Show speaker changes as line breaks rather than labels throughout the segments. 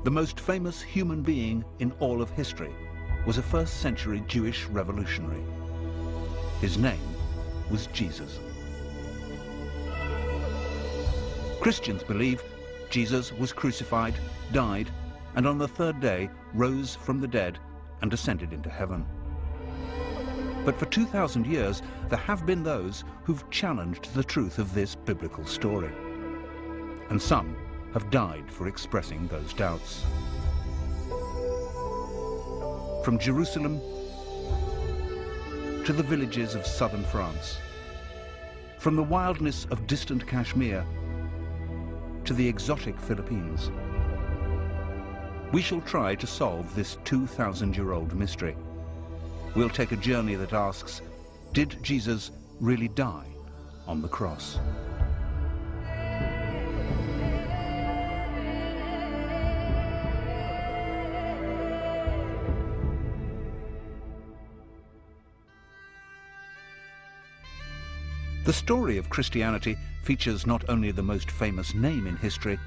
The most famous human being in all of history was a first-century Jewish revolutionary. His name was Jesus. Christians believe Jesus was crucified, died, and on the third day rose from the dead and ascended into heaven. But for 2,000 years, there have been those who've challenged the truth of this biblical story. And some have died for expressing those doubts. From Jerusalem to the villages of southern France, from the wildness of distant Kashmir to the exotic Philippines, we shall try to solve this 2,000-year-old mystery. We'll take a journey that asks, did Jesus really die on the cross? The story of Christianity features not only the most famous name in history,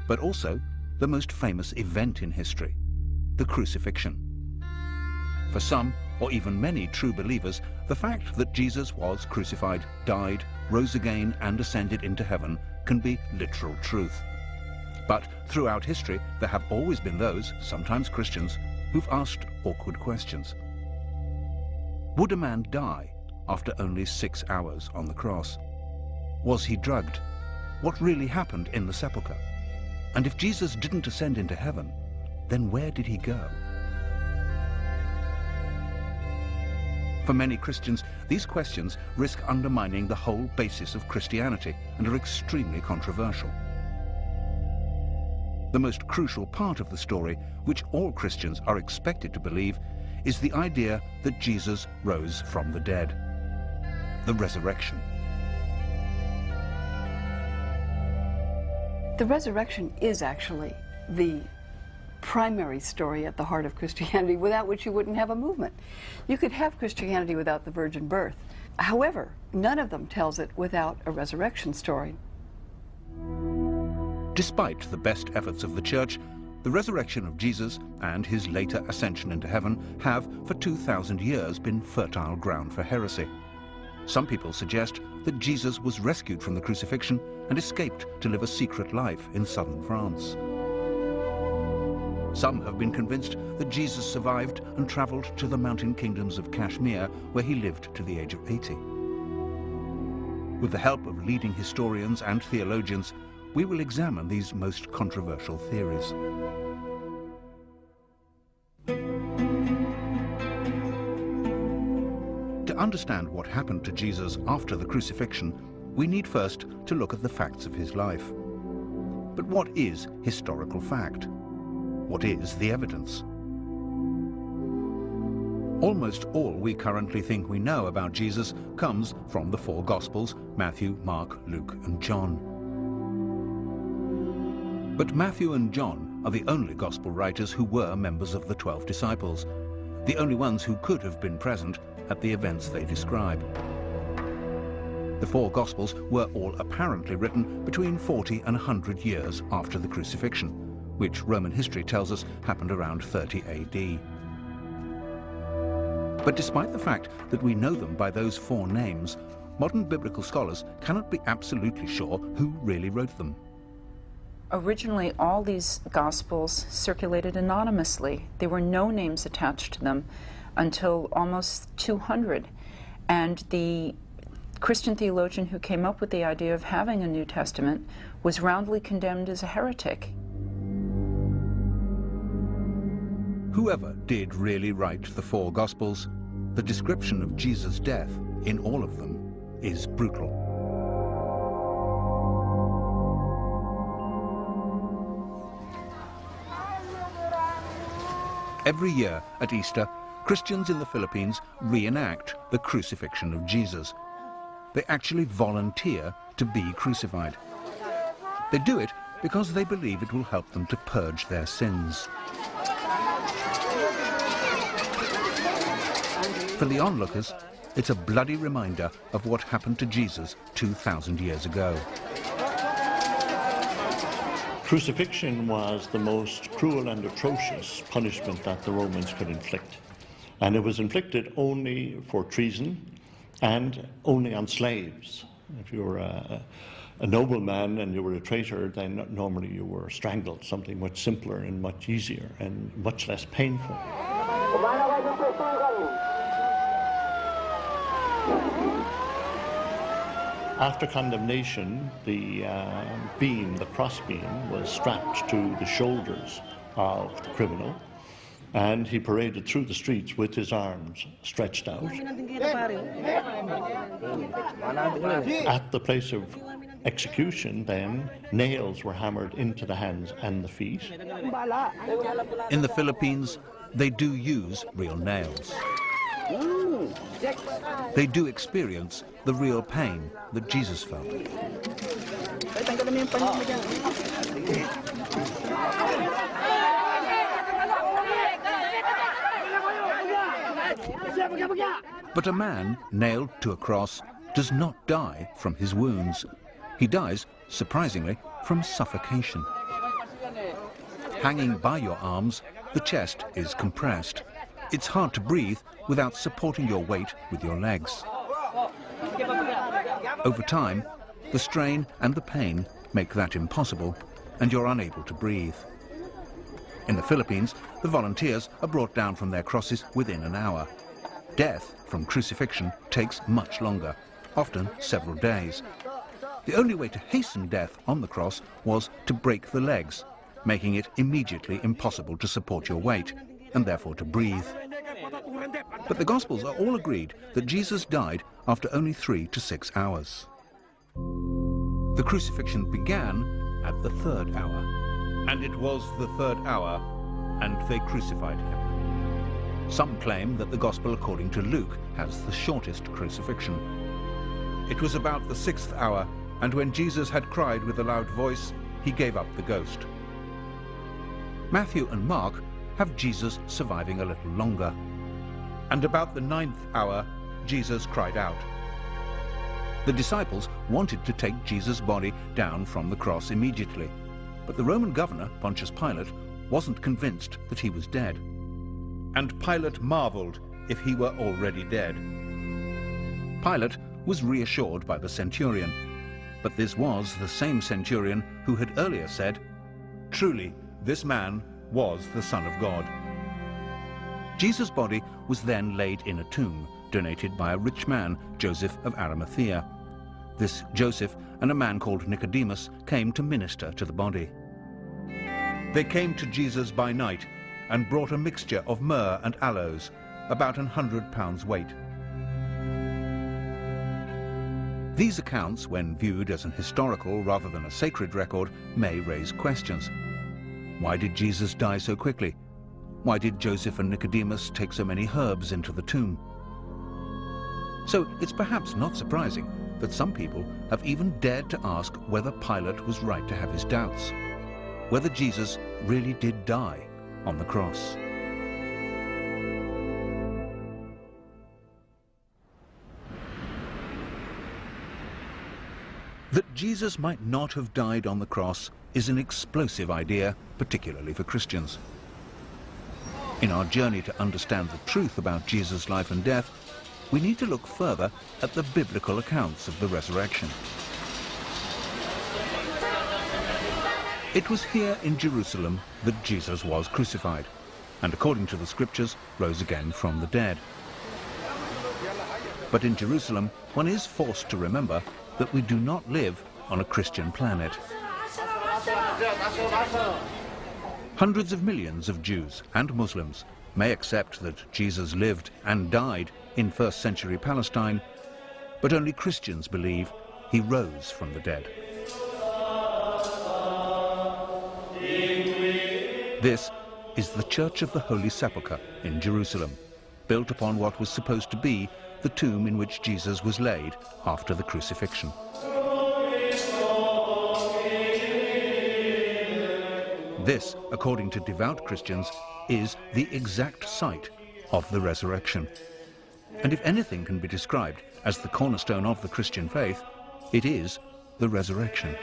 but also the most famous event in history, the crucifixion. For some, or even many true believers, the fact that Jesus was crucified, died, rose again, and ascended into heaven can be literal truth. But throughout history, there have always been those, sometimes Christians, who've asked awkward questions. Would a man die after only 6 hours on the cross? Was he drugged? What really happened in the sepulchre? And if Jesus didn't ascend into heaven, then where did he go? For many Christians, these questions risk undermining the whole basis of Christianity and are extremely controversial. The most crucial part of the story, which all Christians are expected to believe, is the idea that Jesus rose from the dead, the resurrection.
The resurrection is actually the primary story at the heart of Christianity, without which you wouldn't have a movement. You could have Christianity without the virgin birth. However, none of them tells it without a resurrection story.
Despite the best efforts of the Church, the resurrection of Jesus and his later ascension into heaven have, for 2,000 years, been fertile ground for heresy. Some people suggest that Jesus was rescued from the crucifixion and escaped to live a secret life in southern France. Some have been convinced that Jesus survived and traveled to the mountain kingdoms of Kashmir, where he lived to the age of 80. With the help of leading historians and theologians, we will examine these most controversial theories. To understand what happened to Jesus after the crucifixion, we need first to look at the facts of his life. But what is historical fact? What is the evidence? Almost all we currently think we know about Jesus comes from the four Gospels: Matthew, Mark, Luke, and John. But Matthew and John are the only Gospel writers who were members of the 12 disciples, the only ones who could have been present at the events they describe. The four Gospels were all apparently written between 40 and 100 years after the crucifixion, which Roman history tells us happened around 30 AD. But despite the fact that we know them by those four names, modern biblical scholars cannot be absolutely sure who really wrote them.
Originally, all these Gospels circulated anonymously. There were no names attached to them until almost 200. And the Christian theologian who came up with the idea of having a New Testament was roundly condemned as a heretic.
Whoever did really write the four Gospels, the description of Jesus' death in all of them is brutal. Every year at Easter, Christians in the Philippines reenact the crucifixion of Jesus. They actually volunteer to be crucified. They do it because they believe it will help them to purge their sins. For the onlookers, it's a bloody reminder of what happened to Jesus 2,000 years ago.
Crucifixion was the most cruel and atrocious punishment that the Romans could inflict. And it was inflicted only for treason and only on slaves. If you were a nobleman and you were a traitor, then normally you were strangled, something much simpler and much easier and much less painful. After condemnation, the cross beam, was strapped to the shoulders of the criminal, and he paraded through the streets with his arms stretched out. At the place of execution, then, nails were hammered into the hands and the feet.
In the Philippines, they do use real nails. They do experience the real pain that Jesus felt. But a man nailed to a cross does not die from his wounds. He dies, surprisingly, from suffocation. Hanging by your arms, the chest is compressed. It's hard to breathe without supporting your weight with your legs. Over time, the strain and the pain make that impossible, and you're unable to breathe. In the Philippines, the volunteers are brought down from their crosses within an hour. Death from crucifixion takes much longer, often several days. The only way to hasten death on the cross was to break the legs, making it immediately impossible to support your weight, and therefore to breathe. But the Gospels are all agreed that Jesus died after only 3 to 6 hours. The crucifixion began at the 3rd hour. And it was the 3rd hour, and they crucified him. Some claim that the Gospel according to Luke has the shortest crucifixion. It was about the 6th hour, and when Jesus had cried with a loud voice, he gave up the ghost. Matthew and Mark have Jesus surviving a little longer. And about the 9th hour, Jesus cried out. The disciples wanted to take Jesus' body down from the cross immediately, but the Roman governor, Pontius Pilate, wasn't convinced that he was dead. And Pilate marveled if he were already dead. Pilate was reassured by the centurion, but this was the same centurion who had earlier said, "Truly, this man was the Son of God." Jesus' body was then laid in a tomb, donated by a rich man, Joseph of Arimathea. This Joseph and a man called Nicodemus came to minister to the body. They came to Jesus by night and brought a mixture of myrrh and aloes, about 100 pounds weight. These accounts, when viewed as an historical rather than a sacred record, may raise questions. Why did Jesus die so quickly? Why did Joseph and Nicodemus take so many herbs into the tomb? So it's perhaps not surprising that some people have even dared to ask whether Pilate was right to have his doubts, whether Jesus really did die on the cross. That Jesus might not have died on the cross is an explosive idea, particularly for Christians. In our journey to understand the truth about Jesus' life and death, we need to look further at the biblical accounts of the resurrection. It was here in Jerusalem that Jesus was crucified, and according to the scriptures, rose again from the dead. But in Jerusalem, one is forced to remember that we do not live on a Christian planet. Hundreds of millions of Jews and Muslims may accept that Jesus lived and died in first-century Palestine, but only Christians believe he rose from the dead. This is the Church of the Holy Sepulchre in Jerusalem, built upon what was supposed to be the tomb in which Jesus was laid after the crucifixion. This, according to devout Christians, is the exact site of the resurrection. And if anything can be described as the cornerstone of the Christian faith, it is the resurrection.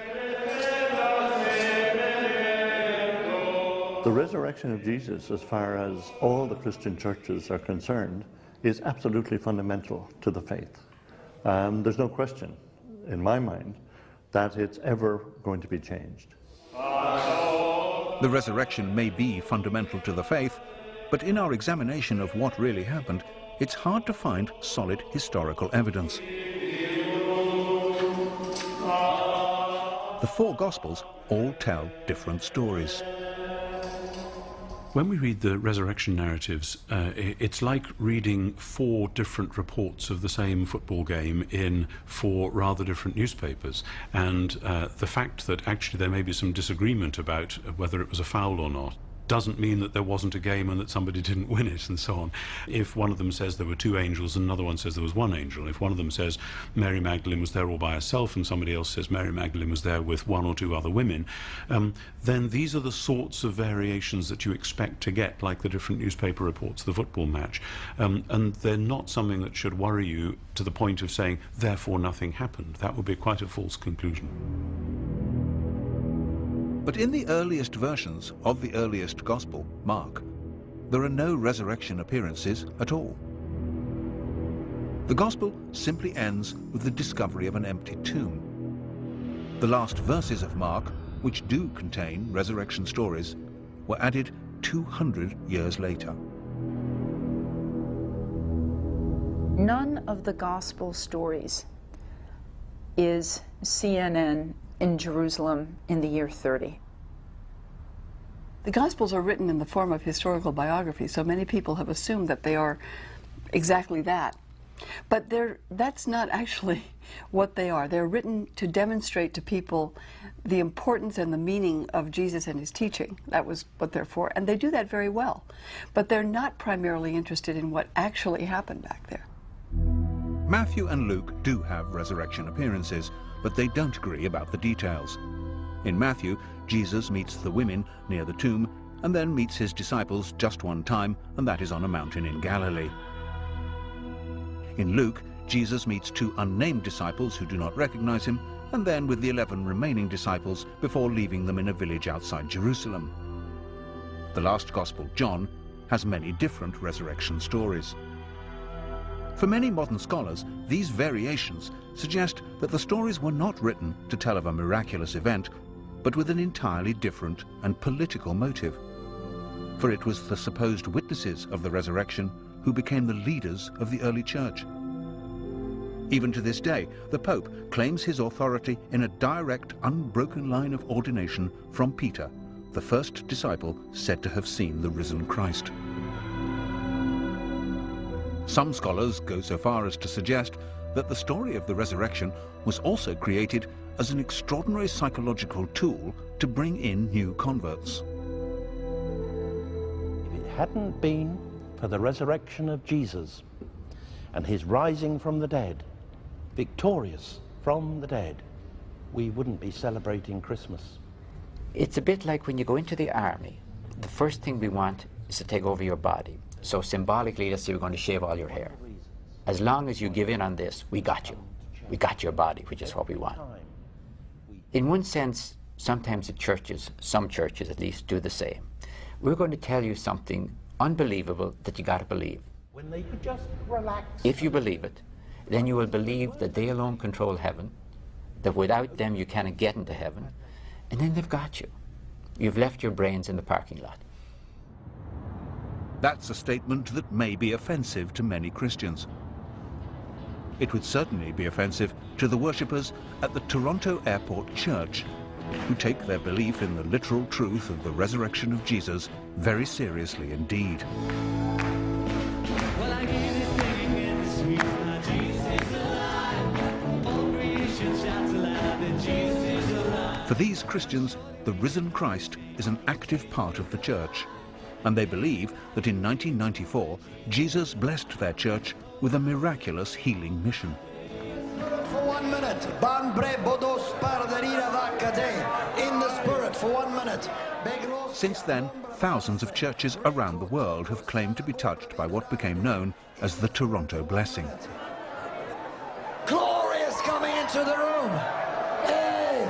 The resurrection of Jesus, as far as all the Christian churches are concerned, is absolutely fundamental to the faith. There's no question, in my mind, that it's ever going to be changed.
The resurrection may be fundamental to the faith, but in our examination of what really happened, it's hard to find solid historical evidence. The four Gospels all tell different stories.
When we read the resurrection narratives, it's like reading four different reports of the same football game in four rather different newspapers. And the fact that actually there may be some disagreement about whether it was a foul or not doesn't mean that there wasn't a game and that somebody didn't win it and so on. If one of them says there were two angels and another one says there was one angel, if one of them says Mary Magdalene was there all by herself and somebody else says Mary Magdalene was there with one or two other women, then these are the sorts of variations that you expect to get, like the different newspaper reports, the football match. And they're not something that should worry you to the point of saying, therefore nothing happened. That would be quite a false conclusion.
But in the earliest versions of the earliest Gospel, Mark, there are no resurrection appearances at all. The Gospel simply ends with the discovery of an empty tomb. The last verses of Mark, which do contain resurrection stories, were added 200 years later.
None of the Gospel stories is CNN in Jerusalem in the year 30.
The Gospels are written in the form of historical biography, so many people have assumed that they are exactly that. But that's not actually what they are. They're written to demonstrate to people the importance and the meaning of Jesus and his teaching. That was what they're for, and they do that very well. But they're not primarily interested in what actually happened back there.
Matthew and Luke do have resurrection appearances, but they don't agree about the details. In Matthew, Jesus meets the women near the tomb and then meets his disciples just one time, and that is on a mountain in Galilee. In Luke, Jesus meets two unnamed disciples who do not recognize him, and then with the 11 remaining disciples before leaving them in a village outside Jerusalem. The last Gospel, John, has many different resurrection stories. For many modern scholars, these variations suggest that the stories were not written to tell of a miraculous event, but with an entirely different and political motive. For it was the supposed witnesses of the resurrection who became the leaders of the early church. Even to this day, the Pope claims his authority in a direct, unbroken line of ordination from Peter, the first disciple said to have seen the risen Christ. Some scholars go so far as to suggest that the story of the resurrection was also created as an extraordinary psychological tool to bring in new converts.
If it hadn't been for the resurrection of Jesus and his rising from the dead, victorious from the dead, we wouldn't be celebrating Christmas.
It's a bit like when you go into the army, the first thing we want is to take over your body. So symbolically, let's say we're going to shave all your hair. As long as you give in on this, we got you. We got your body, which is what we want. In one sense, sometimes the churches, some churches at least, do the same. We're going to tell you something unbelievable that you got to believe.
When they could just relax.
If you believe it, then you will believe that they alone control heaven, that without them you cannot get into heaven, and then they've got you. You've left your brains in the parking lot.
That's a statement that may be offensive to many Christians. It would certainly be offensive to the worshippers at the Toronto Airport Church, who take their belief in the literal truth of the resurrection of Jesus very seriously indeed.
Well, I hear this singing in the streets, now Jesus is alive. All creation shouts aloud that Jesus is alive.
For these Christians, the risen Christ is an active part of the church, and they believe that in 1994, Jesus blessed their church with a miraculous healing mission.
For 1 minute, in the spirit for 1 minute.
Since then, thousands of churches around the world have claimed to be touched by what became known as the Toronto Blessing.
Glory is coming into the room. Hey,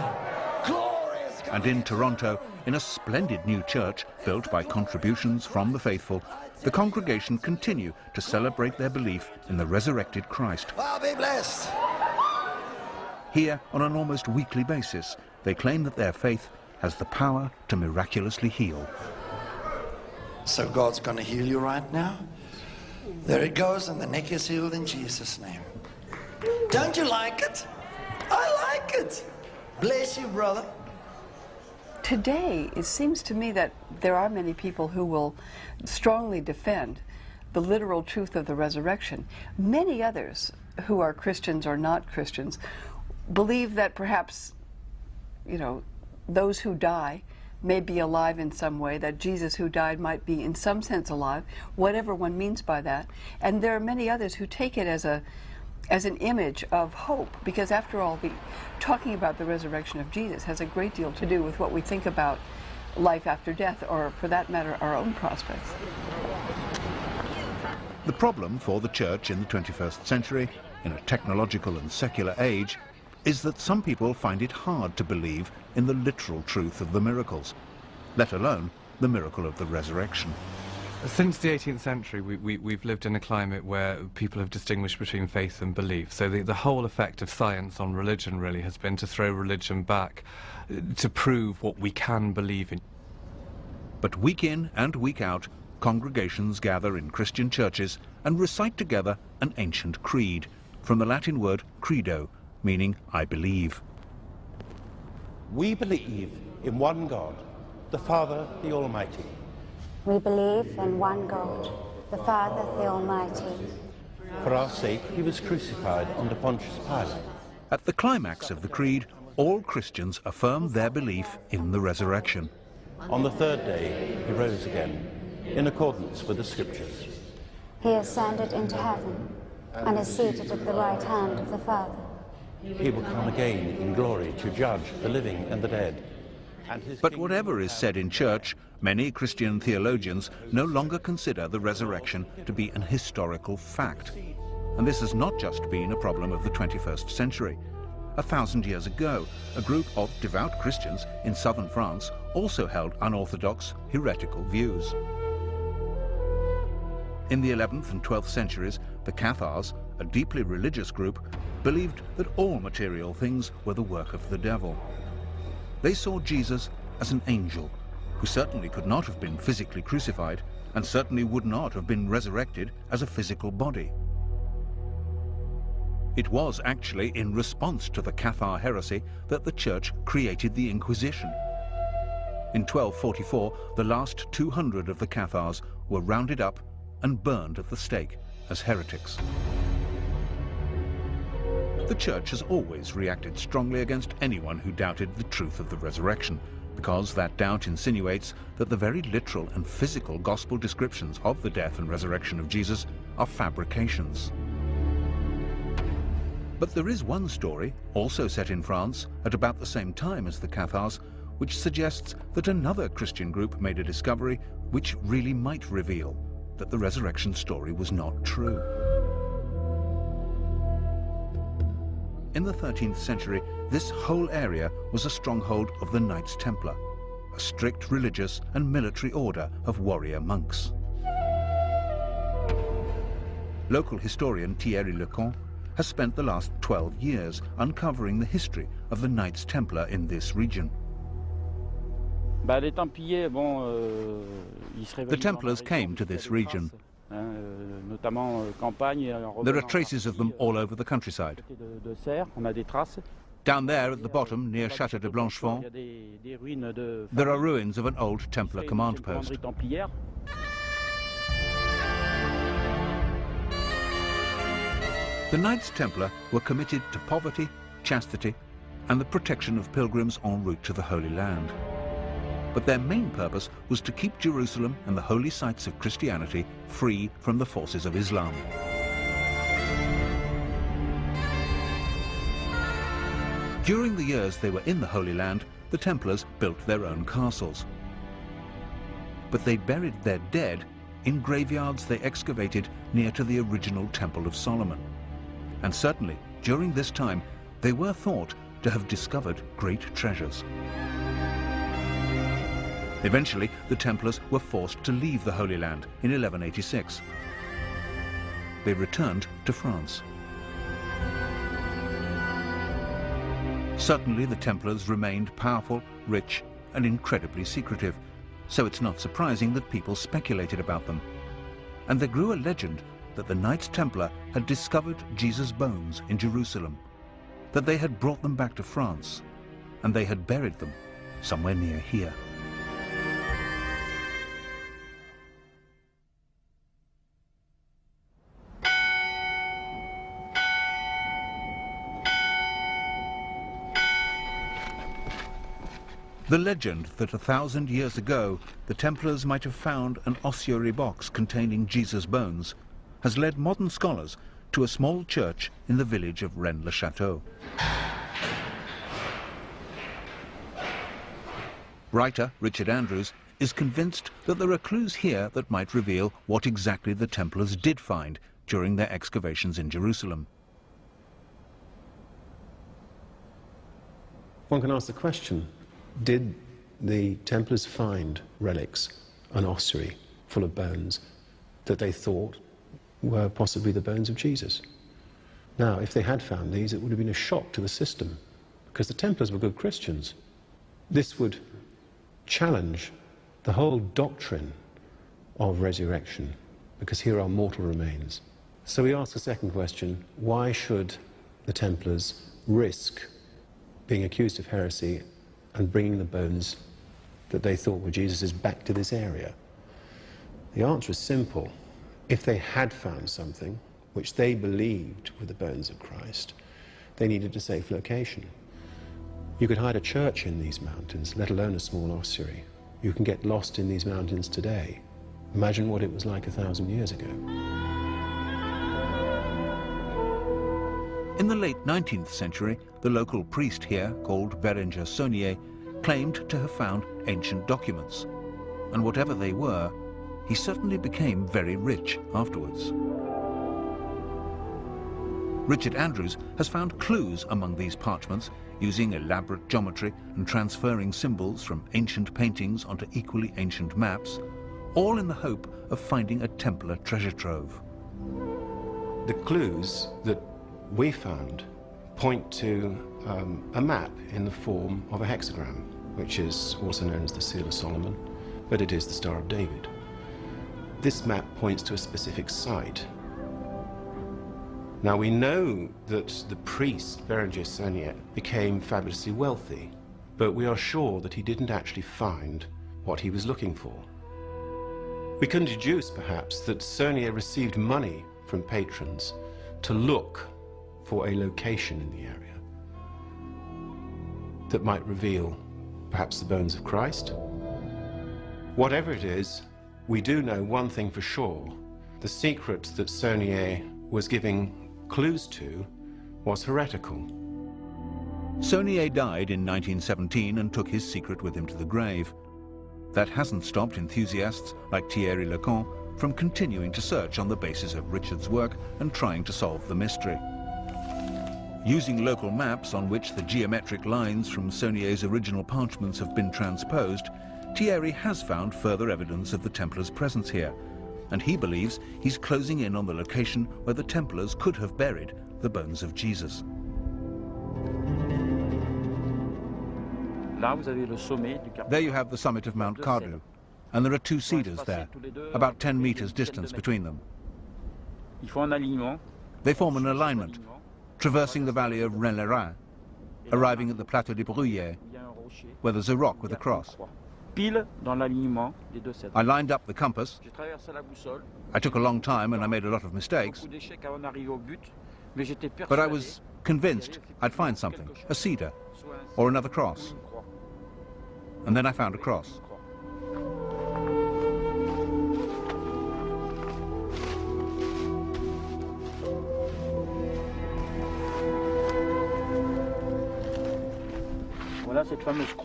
glory is coming.
and in Toronto, in a splendid new church built by contributions from the faithful, the congregation continue to celebrate their belief in the resurrected Christ.
Well, be blessed.
Here, on an almost weekly basis, they claim that their faith has the power to miraculously heal.
So God's going to heal you right now. There it goes, and the neck is healed in Jesus' name. Don't you like it? I like it. Bless you, brother.
Today, it seems to me that there are many people who will strongly defend the literal truth of the resurrection. Many others who are Christians or not Christians believe that perhaps, you know, those who die may be alive in some way, that Jesus who died might be in some sense alive, whatever one means by that. And there are many others who take it as an image of hope, because after all, talking about the resurrection of Jesus has a great deal to do with what we think about life after death, or for that matter, our own prospects.
The problem for the church in the 21st century, in a technological and secular age, is that some people find it hard to believe in the literal truth of the miracles, let alone the miracle of the resurrection.
Since the 18th century, we've lived in a climate where people have distinguished between faith and belief. So the whole effect of science on religion really has been to throw religion back, to prove what we can believe in.
But week in and week out, congregations gather in Christian churches and recite together an ancient creed, from the Latin word credo, meaning I believe.
We believe in one God, the Father, the Almighty.
We believe in one God, the Father, the Almighty.
For our sake, he was crucified under Pontius Pilate.
At the climax of the creed, all Christians affirm their belief in the resurrection.
On the third day, he rose again, in accordance with the Scriptures.
He ascended into heaven and is seated at the right hand of the Father.
He will come again in glory to judge the living and the dead.
But whatever is said in church, many Christian theologians no longer consider the resurrection to be an historical fact. And this has not just been a problem of the 21st century. 1,000 years ago, a group of devout Christians in southern France also held unorthodox, heretical views. In the 11th and 12th centuries, the Cathars, a deeply religious group, believed that all material things were the work of the devil. They saw Jesus as an angel, who certainly could not have been physically crucified, and certainly would not have been resurrected as a physical body. It was actually in response to the Cathar heresy that the Church created the Inquisition. In 1244, the last 200 of the Cathars were rounded up and burned at the stake as heretics. The Church has always reacted strongly against anyone who doubted the truth of the resurrection, because that doubt insinuates that the very literal and physical gospel descriptions of the death and resurrection of Jesus are fabrications. But there is one story, also set in France, at about the same time as the Cathars, which suggests that another Christian group made a discovery which really might reveal that the resurrection story was not true. In the 13th century, this whole area was a stronghold of the Knights Templar, a strict religious and military order of warrior monks. Local historian Thierry Lecon has spent the last 12 years uncovering the history of the Knights Templar in this region.
The
Templars came to this region. There are traces of them all over the countryside. Down there at the bottom, near Château de Blanchefont, there are ruins of an old Templar command post. The Knights Templar were committed to poverty, chastity, and the protection of pilgrims en route to the Holy Land. But their main purpose was to keep Jerusalem and the holy sites of Christianity free from the forces of Islam. During the years they were in the Holy Land, the Templars built their own castles. But they buried their dead in graveyards they excavated near to the original Temple of Solomon. And certainly, during this time, they were thought to have discovered great treasures. Eventually, the Templars were forced to leave the Holy Land in 1186. They returned to France. Certainly, the Templars remained powerful, rich, and incredibly secretive, so it's not surprising that people speculated about them. And there grew a legend that the Knights Templar had discovered Jesus' bones in Jerusalem, that they had brought them back to France, and they had buried them somewhere near here. The legend that 1,000 years ago the Templars might have found an ossuary box containing Jesus' bones has led modern scholars to a small church in the village of Rennes-le-Château. Writer Richard Andrews is convinced that there are clues here that might reveal what exactly the Templars did find during their excavations in Jerusalem.
One can ask the question, did the Templars find relics, an ossuary full of bones, that they thought were possibly the bones of Jesus? Now, if they had found these, it would have been a shock to the system, because the Templars were good Christians. This would challenge the whole doctrine of resurrection, because here are mortal remains. So we ask the second question, why should the Templars risk being accused of heresy and bringing the bones that they thought were Jesus's back to this area? The answer is simple. If they had found something which they believed were the bones of Christ, they needed a safe location. You could hide a church in these mountains, let alone a small ossuary. You can get lost in these mountains today. Imagine what it was like 1,000 years ago.
In the late 19th century, the local priest here, called Berenger Saunier, claimed to have found ancient documents. And whatever they were, he certainly became very rich afterwards. Richard Andrews has found clues among these parchments, using elaborate geometry and transferring symbols from ancient paintings onto equally ancient maps, all in the hope of finding a Templar treasure trove.
The clues that we found point to a map in the form of a hexagram, which is also known as the Seal of Solomon, but it is the Star of David. This map points to a specific site. Now we know that the priest, Berenger Saunier, became fabulously wealthy, but we are sure that he didn't actually find what he was looking for. We can deduce, perhaps, that Saunier received money from patrons to look for a location in the area that might reveal perhaps the bones of Christ. Whatever it is, we do know one thing for sure. The secret that Saunier was giving clues to was heretical.
Saunier died in 1917 and took his secret with him to the grave. That hasn't stopped enthusiasts like Thierry Lecan from continuing to search on the basis of Richard's work and trying to solve the mystery. Using local maps on which the geometric lines from Saunier's original parchments have been transposed, Thierry has found further evidence of the Templars' presence here, and he believes he's closing in on the location where the Templars could have buried the bones of Jesus. There you have the summit of Mount Cardu, and there are two cedars there, about 10 meters distance between them. They form an alignment, traversing the valley of Rennes-le-Rhin, arriving at the Plateau des Bruyères, where there's a rock with a cross. I lined up the compass. I took a long time and I made a lot of mistakes, but I was convinced I'd find something, a cedar or another cross. And then I found a cross.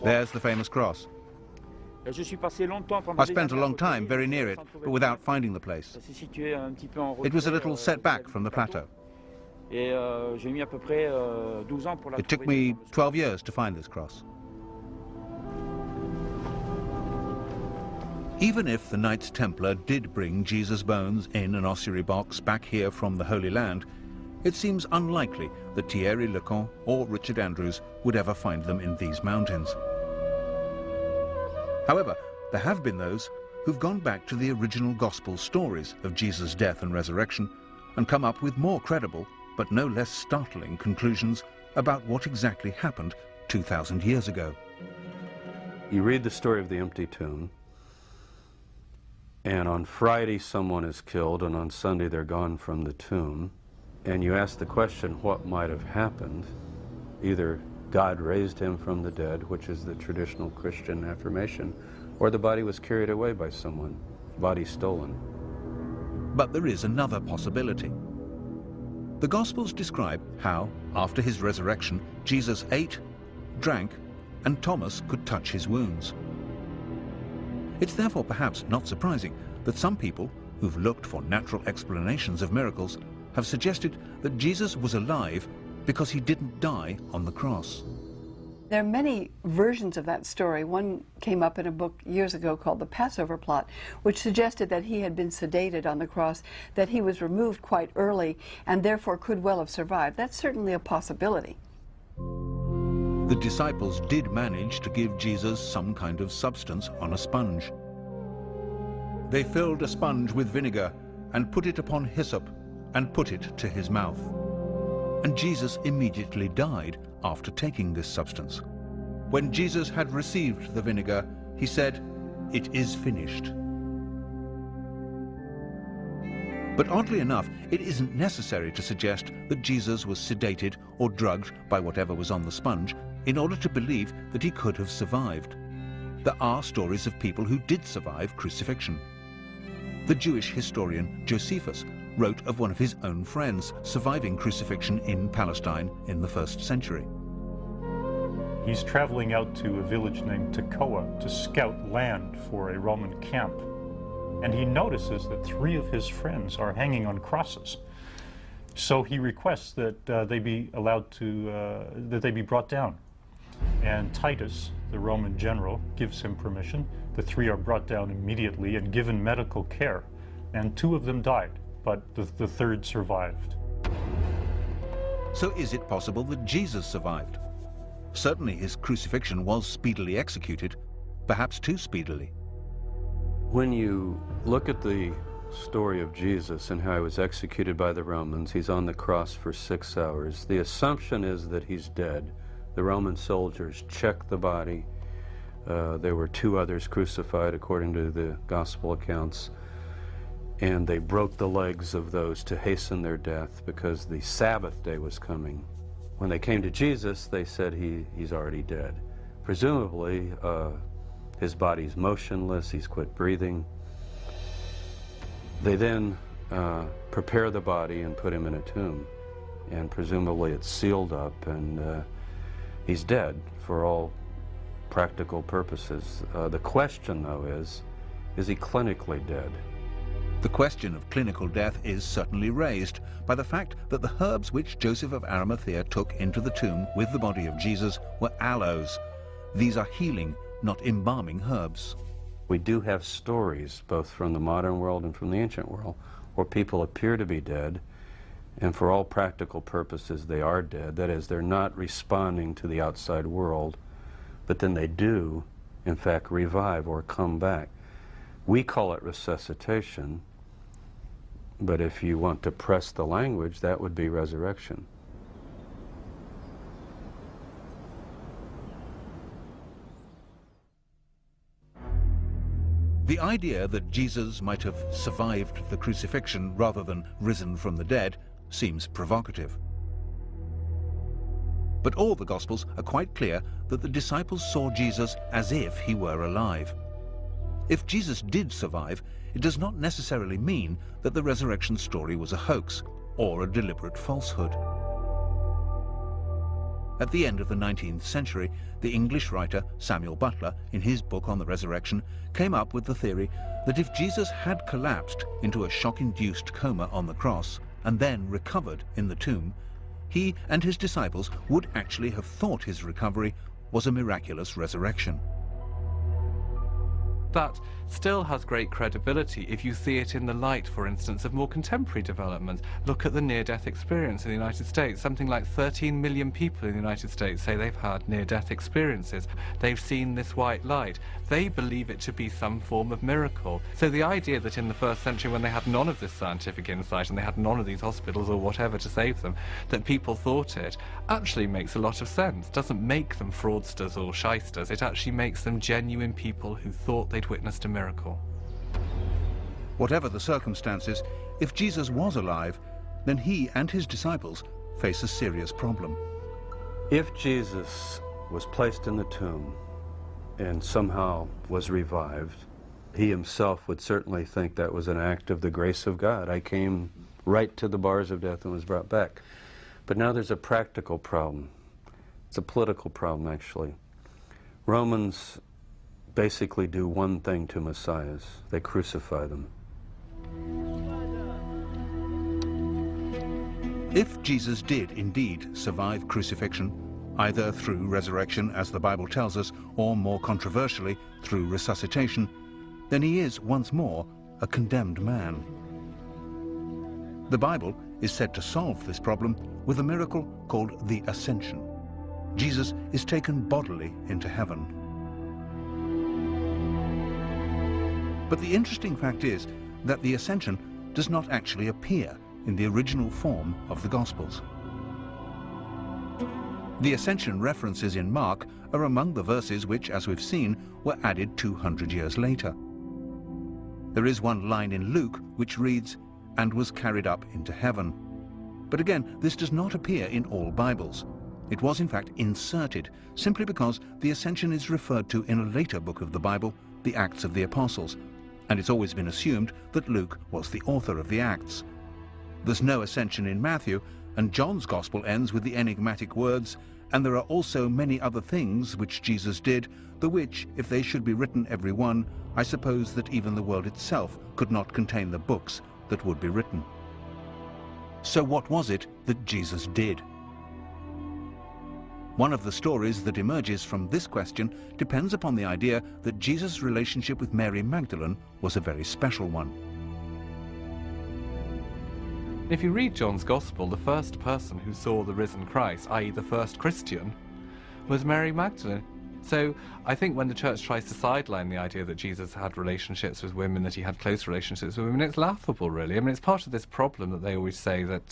There's the famous cross. I spent a long time very near it, but without finding the place. It was a little set back from the plateau. It took me 12 years to find this cross. Even if the Knights Templar did bring Jesus' bones in an ossuary box back here from the Holy Land, it seems unlikely that Thierry Lecan or Richard Andrews would ever find them in these mountains. However, there have been those who've gone back to the original gospel stories of Jesus' death and resurrection and come up with more credible, but no less startling conclusions about what exactly happened 2,000 years ago.
You read the story of the empty tomb, and on Friday someone is killed, and on Sunday they're gone from the tomb, and you ask the question, what might have happened? Either God raised him from the dead, which is the traditional Christian affirmation, or the body was carried away by someone, body stolen.
But there is another possibility. The Gospels describe how, after his resurrection, Jesus ate, drank, and Thomas could touch his wounds. It's therefore perhaps not surprising that some people who've looked for natural explanations of miracles have suggested that Jesus was alive because he didn't die on the cross.
There are many versions of that story. One came up in a book years ago called The Passover Plot, which suggested that he had been sedated on the cross, that he was removed quite early, and therefore could well have survived. That's certainly a possibility.
The disciples did manage to give Jesus some kind of substance on a sponge. They filled a sponge with vinegar and put it upon hyssop and put it to his mouth. And Jesus immediately died after taking this substance. When Jesus had received the vinegar, he said, "It is finished." But oddly enough, it isn't necessary to suggest that Jesus was sedated or drugged by whatever was on the sponge in order to believe that he could have survived. There are stories of people who did survive crucifixion. The Jewish historian Josephus wrote of one of his own friends surviving crucifixion in Palestine in the 1st century.
He's traveling out to a village named Tekoa to scout land for a Roman camp. And he notices that 3 of his friends are hanging on crosses. So he requests that they be allowed to, that they be brought down. And Titus, the Roman general, gives him permission. The 3 are brought down immediately and given medical care. And 2 of them died, but the 3rd survived.
So is it possible that Jesus survived? Certainly his crucifixion was speedily executed, perhaps too speedily.
When you look at the story of Jesus and how he was executed by the Romans, he's on the cross for 6 hours. The assumption is that he's dead. The Roman soldiers checked the body. There were 2 others crucified according to the gospel accounts. And they broke the legs of those to hasten their death because the Sabbath day was coming. When they came to Jesus, they said he's already dead. Presumably, his body's motionless, he's quit breathing. They then prepare the body and put him in a tomb. And presumably it's sealed up and he's dead for all practical purposes. The question, though, is he clinically dead?
The question of clinical death is certainly raised by the fact that the herbs which Joseph of Arimathea took into the tomb with the body of Jesus were aloes. These are healing, not embalming herbs.
We do have stories, both from the modern world and from the ancient world, where people appear to be dead, and for all practical purposes they are dead. That is, they're not responding to the outside world, but then they do, in fact, revive or come back. We call it resuscitation, but if you want to press the language, that would be resurrection.
The idea that Jesus might have survived the crucifixion rather than risen from the dead seems provocative. But all the Gospels are quite clear that the disciples saw Jesus as if he were alive. If Jesus did survive, it does not necessarily mean that the resurrection story was a hoax or a deliberate falsehood. At the end of the 19th century, the English writer Samuel Butler, in his book on the resurrection, came up with the theory that if Jesus had collapsed into a shock-induced coma on the cross and then recovered in the tomb, he and his disciples would actually have thought his recovery was a miraculous resurrection.
that still has great credibility if you see it in the light, for instance, of more contemporary developments. Look at the near-death experience in the United States. Something like 13 million people in the United States say they've had near-death experiences. They've seen this white light. They believe it to be some form of miracle. So the idea that in the first century, when they had none of this scientific insight and they had none of these hospitals or whatever to save them, that people thought it, actually makes a lot of sense. Doesn't make them fraudsters or shysters. It actually makes them genuine people who thought they'd witnessed a miracle.
Whatever the circumstances, if Jesus was alive, then he and his disciples face a serious problem.
If Jesus was placed in the tomb and somehow was revived, he himself would certainly think that was an act of the grace of God. I came right to the bars of death and was brought back. But now there's a practical problem. It's a political problem, actually. Romans basically do one thing to messiahs. They crucify them.
If Jesus did indeed survive crucifixion, either through resurrection, as the Bible tells us, or more controversially, through resuscitation, then he is once more a condemned man. The Bible is said to solve this problem with a miracle called the Ascension. Jesus is taken bodily into heaven. But the interesting fact is that the Ascension does not actually appear in the original form of the Gospels. The Ascension references in Mark are among the verses which, as we've seen, were added 200 years later. There is one line in Luke which reads, "and was carried up into heaven." But again, this does not appear in all Bibles. It was in fact inserted, simply because the Ascension is referred to in a later book of the Bible, the Acts of the Apostles, and it's always been assumed that Luke was the author of the Acts. There's no Ascension in Matthew, and John's Gospel ends with the enigmatic words, "and there are also many other things which Jesus did, the which, if they should be written every one, I suppose that even the world itself could not contain the books that would be written." So what was it that Jesus did? One of the stories that emerges from this question depends upon the idea that Jesus' relationship with Mary Magdalene was a very special one.
If you read John's Gospel, the first person who saw the risen Christ, i.e. the first Christian, was Mary Magdalene. So I think when the church tries to sideline the idea that Jesus had relationships with women, that he had close relationships with women, it's laughable, really. I mean, it's part of this problem that they always say that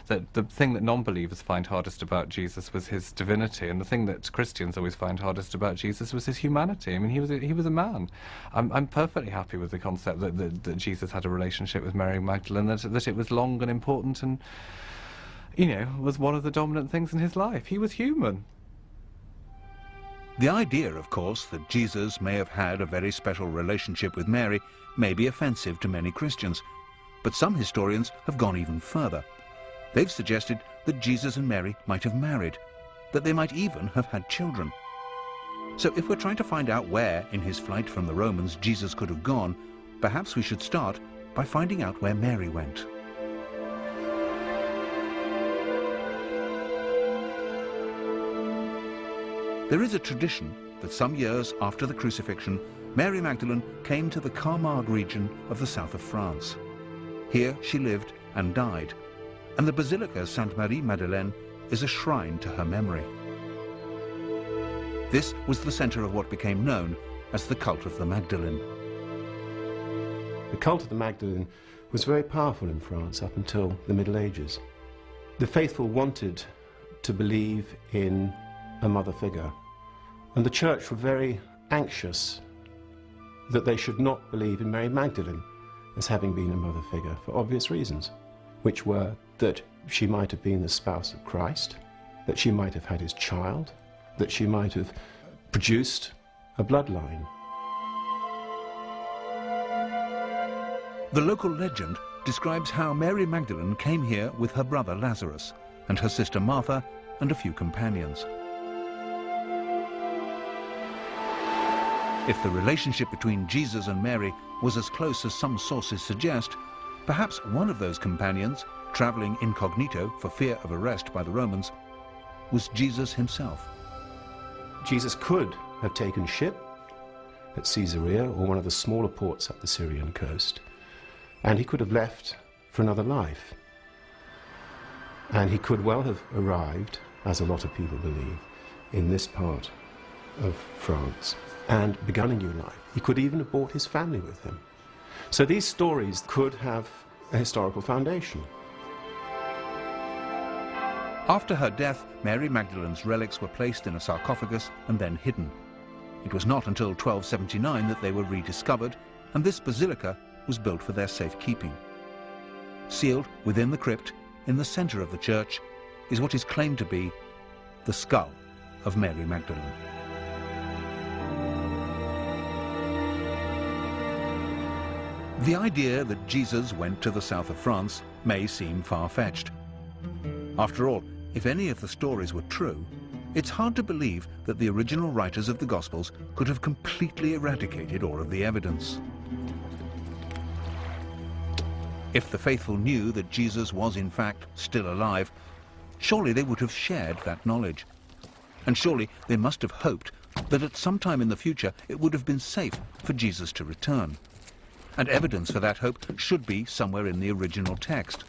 that the thing that non-believers find hardest about Jesus was his divinity, and the thing that Christians always find hardest about Jesus was his humanity. I mean, he was a man. I'm perfectly happy with the concept that Jesus had a relationship with Mary Magdalene, that it was long and important and, you know, was one of the dominant things in his life. He was human.
The idea, of course, that Jesus may have had a very special relationship with Mary may be offensive to many Christians, but some historians have gone even further. They've suggested that Jesus and Mary might have married, that they might even have had children. So if we're trying to find out where, in his flight from the Romans, Jesus could have gone, perhaps we should start by finding out where Mary went. There is a tradition that some years after the crucifixion, Mary Magdalene came to the Camargue region of the south of France. Here she lived and died, and the Basilica Sainte Marie Madeleine is a shrine to her memory. This was the center of what became known as the cult of the Magdalene.
The cult of the Magdalene was very powerful in France up until the Middle Ages. The faithful wanted to believe in a mother figure, and the church were very anxious that they should not believe in Mary Magdalene as having been a mother figure for obvious reasons, which were that she might have been the spouse of Christ, that she might have had his child, that she might have produced a bloodline.
The local legend describes how Mary Magdalene came here with her brother Lazarus and her sister Martha and a few companions. If the relationship between Jesus and Mary was as close as some sources suggest, perhaps one of those companions, traveling incognito for fear of arrest by the Romans, was Jesus himself.
Jesus could have taken ship at Caesarea or one of the smaller ports up the Syrian coast, and he could have left for another life. And he could well have arrived, as a lot of people believe, in this part of France and begun a new life. He could even have brought his family with him. So these stories could have a historical foundation.
After her death, Mary Magdalene's relics were placed in a sarcophagus and then hidden. It was not until 1279 that they were rediscovered, and this basilica was built for their safekeeping. Sealed within the crypt, in the center of the church, is what is claimed to be the skull of Mary Magdalene. The idea that Jesus went to the south of France may seem far-fetched. After all, if any of the stories were true, it's hard to believe that the original writers of the Gospels could have completely eradicated all of the evidence. If the faithful knew that Jesus was in fact still alive, surely they would have shared that knowledge. And surely they must have hoped that at some time in the future it would have been safe for Jesus to return. And evidence for that hope should be somewhere in the original text.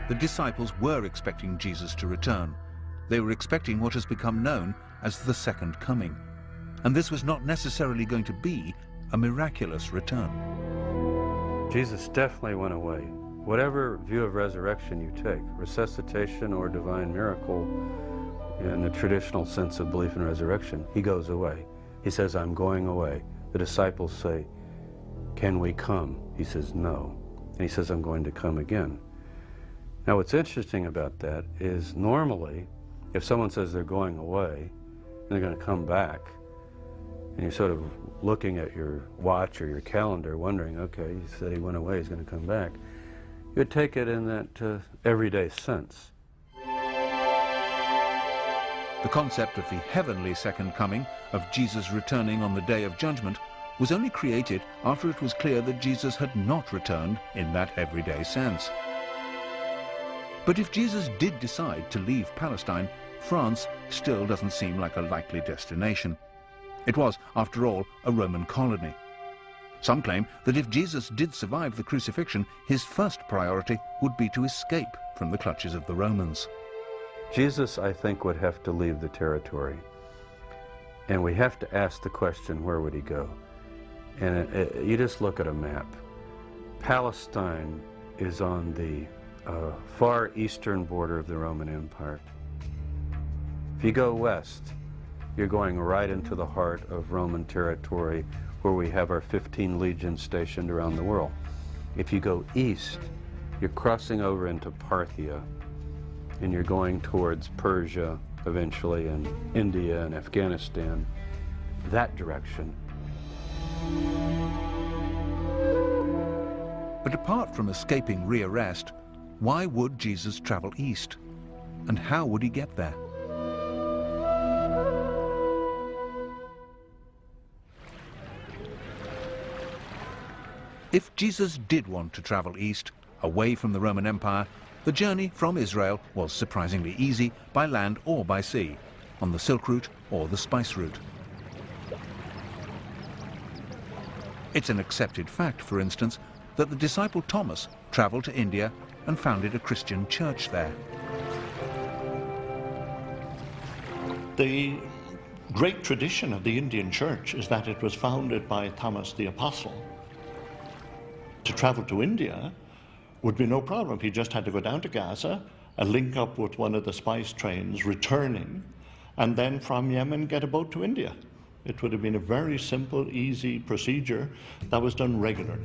The disciples were expecting Jesus to return. They were expecting what has become known as the second coming. And this was not necessarily going to be a miraculous return.
Jesus definitely went away. Whatever view of resurrection you take, resuscitation or divine miracle, in the traditional sense of belief in resurrection, he goes away. He says, I'm going away. The disciples say, can we come? He says, no. And he says, I'm going to come again. Now what's interesting about that is normally, if someone says they're going away and they're going to come back, and you're sort of looking at your watch or your calendar wondering, okay, he said he went away, he's going to come back, you would take it in that everyday sense.
The concept of the heavenly second coming, of Jesus returning on the day of judgment, was only created after it was clear that Jesus had not returned in that everyday sense. But if Jesus did decide to leave Palestine, France still doesn't seem like a likely destination. It was, after all, a Roman colony. Some claim that if Jesus did survive the crucifixion, his first priority would be to escape from the clutches of the Romans.
Jesus, I think, would have to leave the territory. And we have to ask the question, where would he go? And you just look at a map. Palestine is on the far eastern border of the Roman Empire. If you go west, you're going right into the heart of Roman territory, where we have our 15 legions stationed around the world. If you go east, you're crossing over into Parthia, and you're going towards Persia eventually, and India and Afghanistan, that direction.
But apart from escaping rearrest, why would Jesus travel east? And how would he get there? If Jesus did want to travel east, away from the Roman Empire, the journey from Israel was surprisingly easy by land or by sea, on the Silk Route or the Spice Route. It's an accepted fact, for instance, that the disciple Thomas traveled to India and founded a Christian church there.
The great tradition of the Indian church is that it was founded by Thomas the Apostle. To travel to India would be no problem. He just had to go down to Gaza and link up with one of the spice trains returning, and then from Yemen get a boat to India. It would have been a very simple, easy procedure that was done regularly.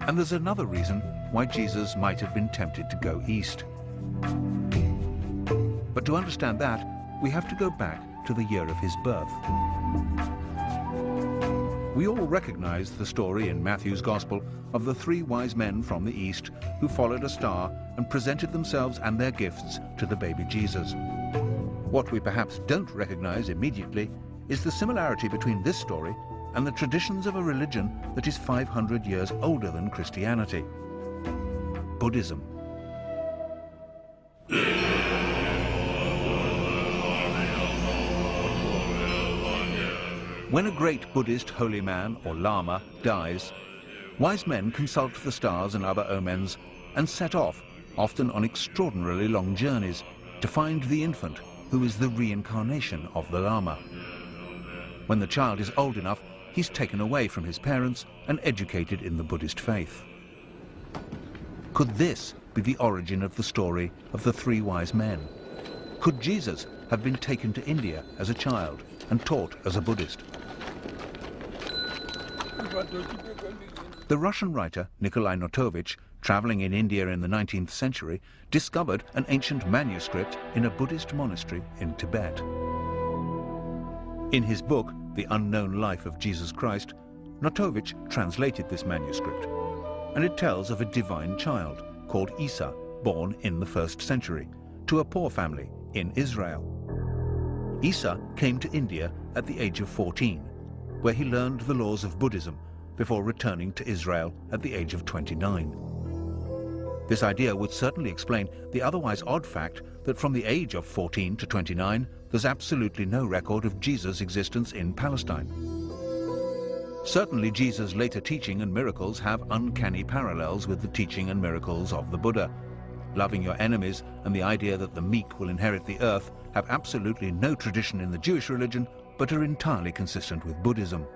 And there's another reason why Jesus might have been tempted to go east. But to understand that, we have to go back to the year of his birth. We all recognize the story in Matthew's Gospel of the 3 wise men from the east who followed a star and presented themselves and their gifts to the baby Jesus. What we perhaps don't recognize immediately is the similarity between this story and the traditions of a religion that is 500 years older than Christianity, Buddhism. When a great Buddhist holy man or lama dies, wise men consult the stars and other omens and set off, often on extraordinarily long journeys, to find the infant who is the reincarnation of the lama. When the child is old enough, he's taken away from his parents and educated in the Buddhist faith. Could this be the origin of the story of the three wise men? Could Jesus have been taken to India as a child and taught as a Buddhist? The Russian writer Nikolai Notovich, traveling in India in the 19th century, discovered an ancient manuscript in a Buddhist monastery in Tibet. In his book, The Unknown Life of Jesus Christ, Notovich translated this manuscript, and it tells of a divine child called Isa, born in the 1st century, to a poor family in Israel. Isa came to India at the age of 14, where he learned the laws of Buddhism before returning to Israel at the age of 29. This idea would certainly explain the otherwise odd fact that from the age of 14 to 29, there's absolutely no record of Jesus' existence in Palestine. Certainly Jesus' later teaching and miracles have uncanny parallels with the teaching and miracles of the Buddha. Loving your enemies and the idea that the meek will inherit the earth have absolutely no tradition in the Jewish religion, but are entirely consistent with Buddhism.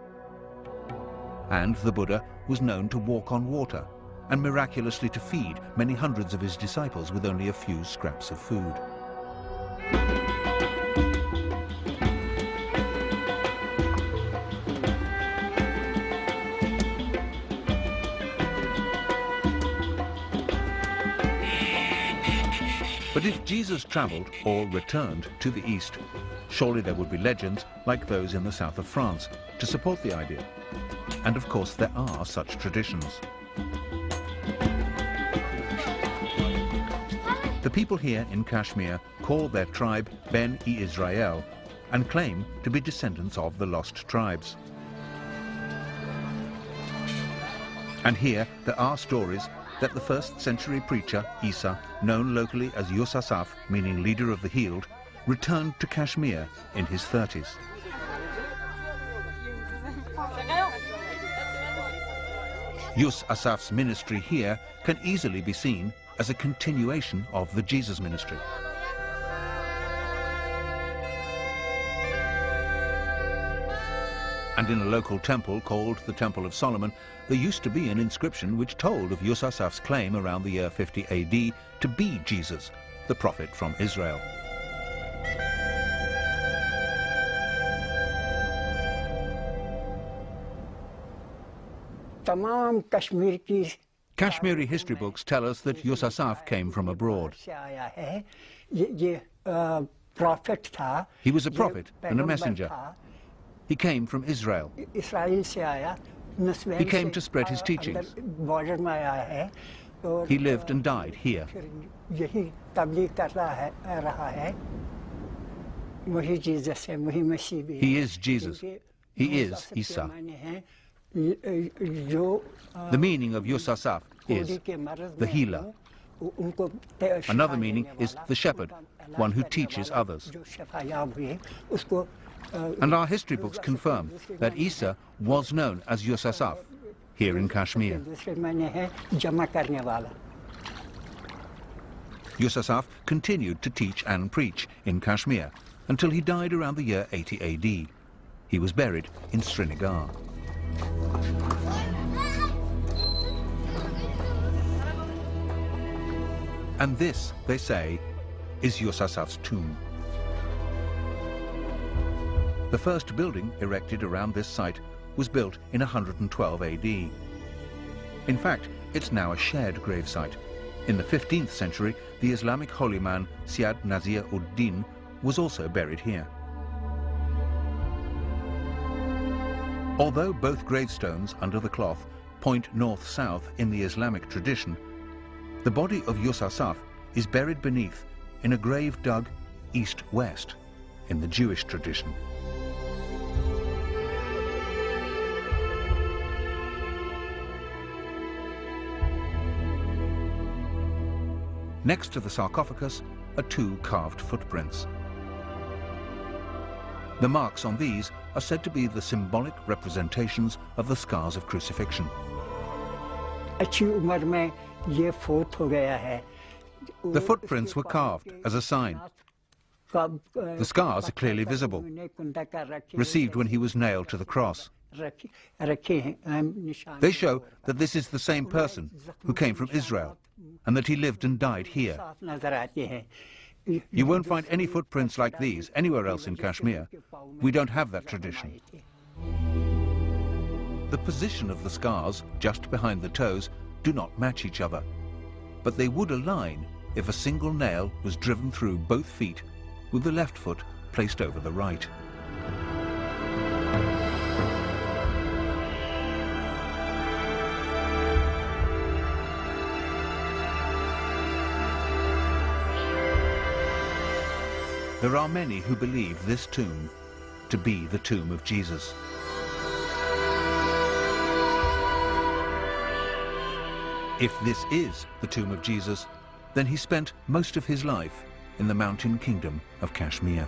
And the Buddha was known to walk on water and miraculously to feed many hundreds of his disciples with only a few scraps of food. But if Jesus traveled or returned to the East, surely there would be legends like those in the south of France to support the idea. And of course there are such traditions. The people here in Kashmir call their tribe Ben-e-Israel and claim to be descendants of the lost tribes. And here there are stories that the 1st century preacher, Isa, known locally as Yusasaf, meaning leader of the healed, returned to Kashmir in his 30s. Yusasaf's ministry here can easily be seen as a continuation of the Jesus ministry. And in a local temple called the Temple of Solomon, there used to be an inscription which told of Yusasaf's claim around the year 50 AD to be Jesus, the prophet from Israel. Kashmiri history books tell us that Yusasaf came from abroad. He was a prophet and a messenger. He came from Israel. He came to spread his teachings. He lived and died here. He is Jesus. He is Isa. The meaning of Yusasaf is the healer. Another meaning is the shepherd, one who teaches others. And our history books confirm that Isa was known as Yusasaf here in Kashmir. Yusasaf continued to teach and preach in Kashmir until he died around the year 80 AD. He was buried in Srinagar. And this, they say, is Yusasaf's tomb. The first building erected around this site was built in 112 AD. In fact, it's now a shared gravesite. In the 15th century, the Islamic holy man Syed Nazir ud-Din was also buried here. Although both gravestones under the cloth point north-south in the Islamic tradition, the body of Yusasaf is buried beneath in a grave dug east-west in the Jewish tradition. Next to the sarcophagus are two carved footprints. The marks on these are said to be the symbolic representations of the scars of crucifixion.
The
footprints were carved as a sign. The scars are clearly visible, received when he was nailed to the cross. They show that this is the same person who came from Israel and that he lived and died here. You won't find any footprints like these anywhere else in Kashmir. We don't have that tradition. The position of the scars, just behind the toes, do not match each other, but they would align if a single nail was driven through both feet with the left foot placed over the right. There are many who believe this tomb to be the tomb of Jesus. If this is the tomb of Jesus, then he spent most of his life in the mountain kingdom of Kashmir.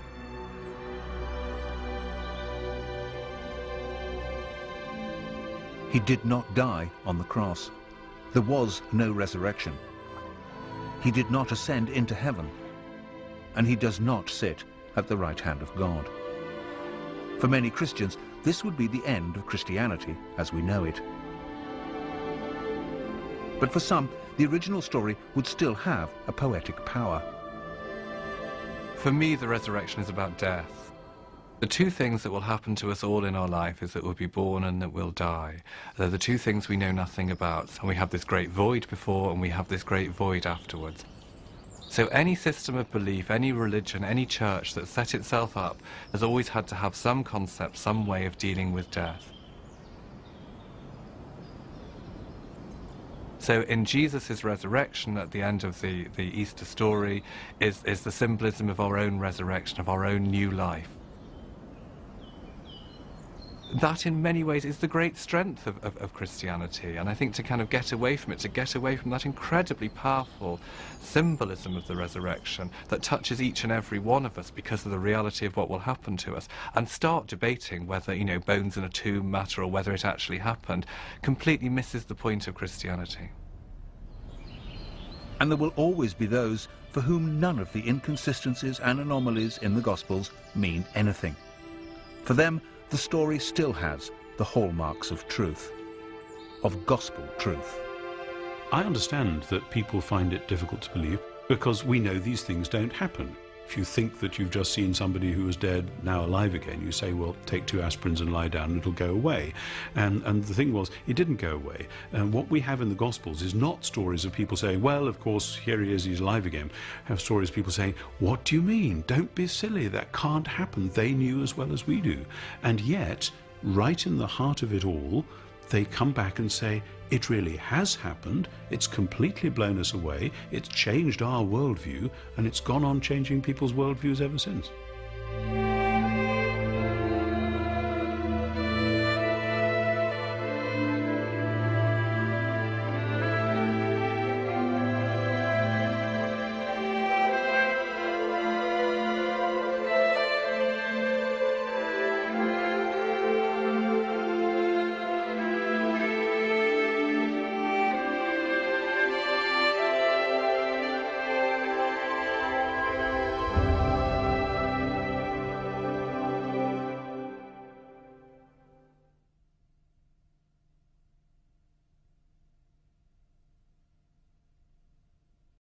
He did not die on the cross. There was no resurrection. He did not ascend into heaven, and he does not sit at the right hand of God. For many Christians, this would be the end of Christianity as we know it. But for some, the original story would still have a poetic power.
For me, the resurrection is about death. The two things that will happen to us all in our life is that we'll be born and that we'll die. They're the two things we know nothing about. And we have this great void before and we have this great void afterwards. So any system of belief, any religion, any church that set itself up has always had to have some concept, some way of dealing with death. So in Jesus' resurrection at the end of the Easter story is the symbolism of our own resurrection, of our own new life. That in many ways is the great strength of Christianity, and I think to kind of get away from it, to get away from that incredibly powerful symbolism of the resurrection that touches each and every one of us because of the reality of what will happen to us, and start debating whether, you know, bones in a tomb matter or whether it actually happened, completely misses the point of Christianity.
And there will always be those for whom none of the inconsistencies and anomalies in the Gospels mean anything. For them, the story still has the hallmarks of truth, of gospel truth.
I understand that people find it difficult to believe because we know these things don't happen. If you think that you've just seen somebody who was dead now alive again, you say, well, take 2 aspirins and lie down and it'll go away. And the thing was, it didn't go away. And what we have in the Gospels is not stories of people saying, well, of course, here he is, he's alive again. Have stories of people saying, what do you mean? Don't be silly, that can't happen. They knew as well as we do. And yet, right in the heart of it all, they come back and say, it really has happened, it's completely blown us away, it's changed our worldview, and it's gone on changing people's worldviews ever since.